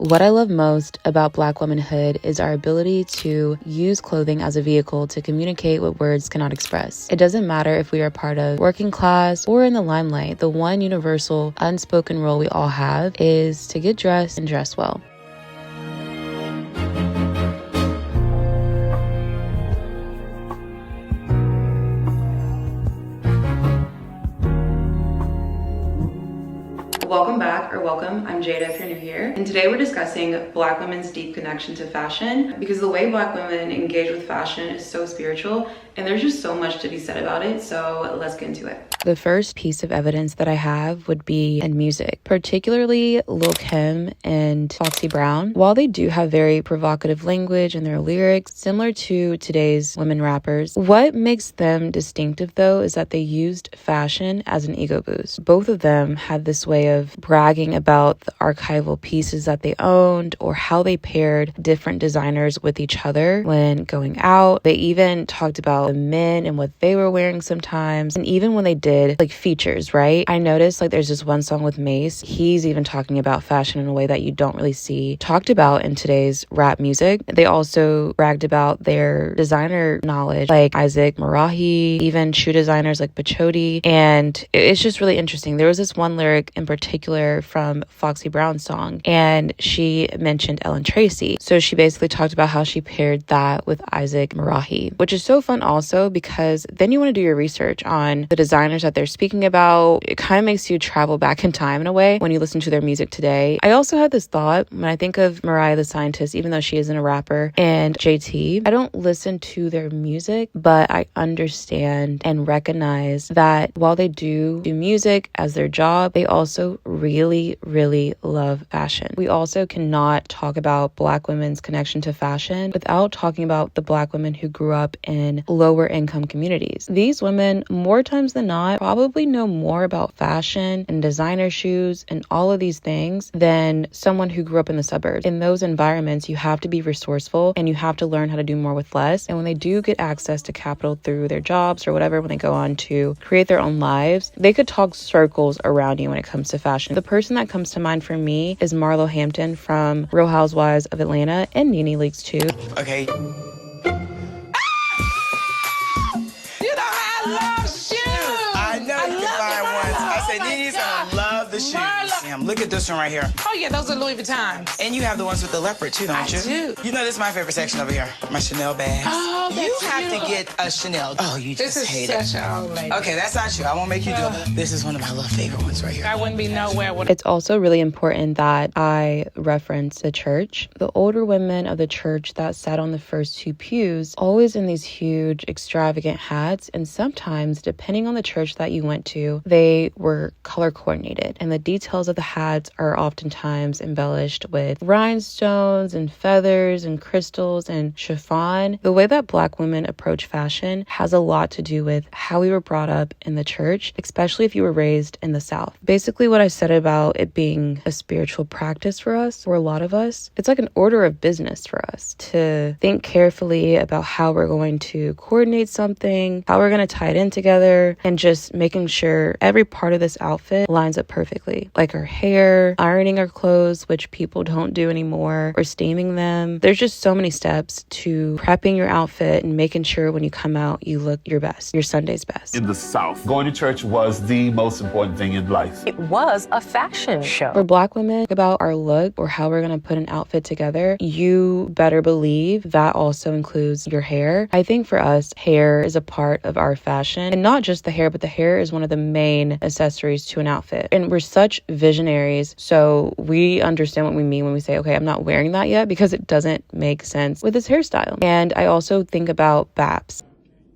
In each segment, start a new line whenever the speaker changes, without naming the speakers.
What I love most about Black womanhood is our ability to use clothing as a vehicle to communicate what words cannot express. It doesn't matter if we are part of working class or in the limelight, the one universal unspoken rule we all have is to get dressed and dress well. Welcome back, or welcome. I'm Jada if you're new here. And today we're discussing Black women's deep connection to fashion, because the way Black women engage with fashion is so spiritual and there's just so much to be said about it. So let's get into it. The first piece of evidence that I have would be in music, particularly Lil' Kim and Foxy Brown. While they do have very provocative language in their lyrics, similar to today's women rappers, what makes them distinctive though is that they used fashion as an ego boost. Both of them had this way of bragging about the archival pieces that they owned or how they paired different designers with each other when going out. They even talked about the men and what they were wearing sometimes, and even when they did like features, right? I noticed like there's this one song with Mace. He's even talking about fashion in a way that you don't really see talked about in today's rap music. They also bragged about their designer knowledge, like Isaac Marahi, even shoe designers like Pachodi. And it's just really interesting. There was this one lyric in particular from Foxy Brown's song, and she mentioned Ellen Tracy. So she basically talked about how she paired that with Isaac Marahi, which is so fun also because then you want to do your research on the designers that they're speaking about. It kind of makes you travel back in time in a way when you listen to their music today. I also had this thought when I think of Mariah the Scientist, even though she isn't a rapper, and JT, I don't listen to their music, but I understand and recognize that while they do music as their job, they also really, really love fashion. We also cannot talk about Black women's connection to fashion without talking about the Black women who grew up in lower income communities. These women, more times than not, probably know more about fashion and designer shoes and all of these things than someone who grew up in the suburbs. In those environments, you have to be resourceful and you have to learn how to do more with less. And when they do get access to capital through their jobs or whatever, when they go on to create their own lives, they could talk circles around you when it comes to fashion. The person that comes to mind for me is Marlo Hampton from Real Housewives of Atlanta and Nene Leakes too.
Okay. Damn, look at this one right here.
Oh yeah, those are Louis Vuittons.
And you have the ones with the leopard too, don't you?
I do.
You know, this is my favorite section over here. My Chanel bags.
Oh, that's
you have
you.
to get a Chanel. Oh, you just hate it.
This is such an old lady.
Okay, that's not you. I won't make you do it. This is one of my little favorite ones right here.
I wouldn't be nowhere with it.
It's also really important that I reference the church. The older women of the church that sat on the first two pews, always in these huge, extravagant hats. And sometimes, depending on the church that you went to, they were color coordinated. And the details of the hats are oftentimes embellished with rhinestones and feathers and crystals and chiffon. The way that Black women approach fashion has a lot to do with how we were brought up in the church, especially if you were raised in the South. Basically, what I said about it being a spiritual practice for us, for a lot of us, it's like an order of business for us to think carefully about how we're going to coordinate something, how we're going to tie it in together, and just making sure every part of this outfit lines up perfectly. Like our hair, ironing our clothes, which people don't do anymore, or steaming them. There's just so many steps to prepping your outfit and making sure when you come out, you look your best, your Sunday's best.
In the South, going to church was the most important thing in life.
It was a fashion show.
For Black women, about our look or how we're going to put an outfit together, you better believe that also includes your hair. I think for us, hair is a part of our fashion, and not just the hair, but the hair is one of the main accessories to an outfit. And we're such visionaries, so we understand what we mean when we say, okay, I'm not wearing that yet, because it doesn't make sense with this hairstyle. And I also think about BAPs.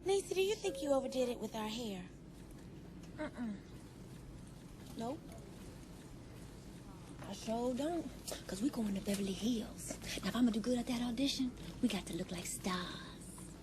Lisa, do you think you overdid it with our hair? Nope. I sure don't. Because we going to Beverly Hills. Now, if I'm going to do good at that audition, we got to look like stars.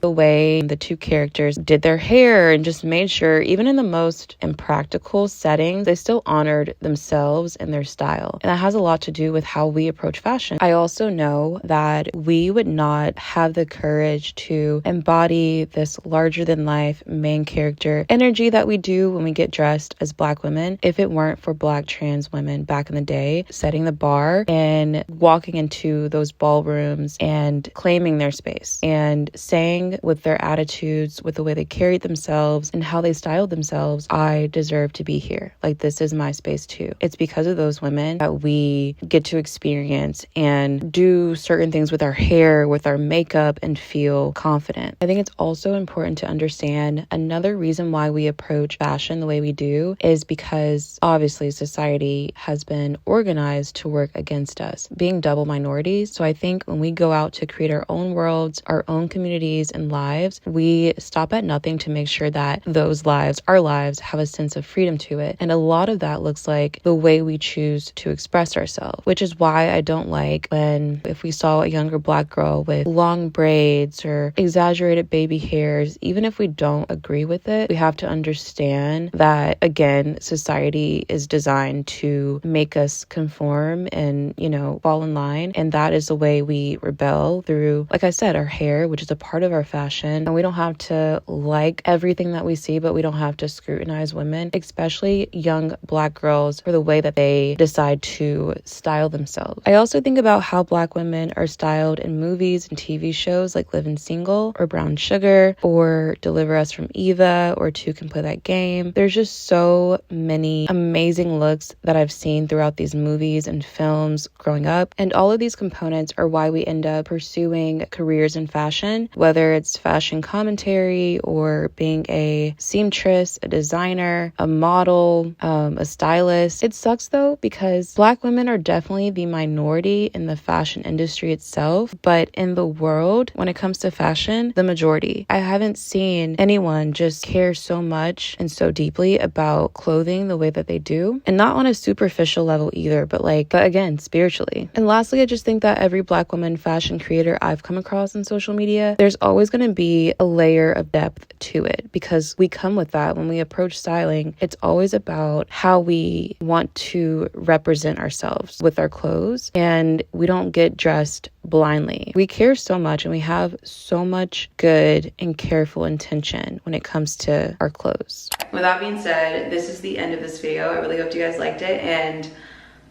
The way the two characters did their hair and just made sure, even in the most impractical settings, they still honored themselves and their style. And that has a lot to do with how we approach fashion. I also know that we would not have the courage to embody this larger than life main character energy that we do when we get dressed as Black women if it weren't for Black trans women back in the day setting the bar and walking into those ballrooms and claiming their space and saying with their attitudes, with the way they carried themselves and how they styled themselves, I deserve to be here. Like, this is my space too. It's because of those women that we get to experience and do certain things with our hair, with our makeup, and feel confident. I think it's also important to understand another reason why we approach fashion the way we do is because obviously society has been organized to work against us, being double minorities. So I think when we go out to create our own worlds, our own communities and lives, we stop at nothing to make sure that those lives, our lives, have a sense of freedom to it. And a lot of that looks like the way we choose to express ourselves, which is why I don't like when if we saw a younger Black girl with long braids or exaggerated baby hairs, even if we don't agree with it, we have to understand that, again, society is designed to make us conform and, fall in line. And that is the way we rebel through, like I said, our hair, which is a part of our fashion. And we don't have to like everything that we see, but we don't have to scrutinize women, especially young Black girls, for the way that they decide to style themselves. I also think about how Black women are styled in movies and TV shows like Living Single or Brown Sugar or Deliver Us from Eva or Two Can Play That Game. There's just so many amazing looks that I've seen throughout these movies and films growing up. And all of these components are why we end up pursuing careers in fashion, whether it's fashion commentary or being a seamstress, a designer, a model, a stylist. It sucks though, because Black women are definitely the minority in the fashion industry itself, but in the world, when it comes to fashion, the majority. I haven't seen anyone just care so much and so deeply about clothing the way that they do, and not on a superficial level either, but again, spiritually. And lastly, I just think that every Black woman fashion creator I've come across on social media, there's always going to be a layer of depth to it, because we come with that when we approach styling. It's always about how we want to represent ourselves with our clothes, and we don't get dressed blindly. We care so much and we have so much good and careful intention when it comes to our clothes. With that being said, this is the end of this video. I really hope you guys liked it, and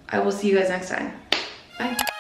I will see you guys next time. Bye.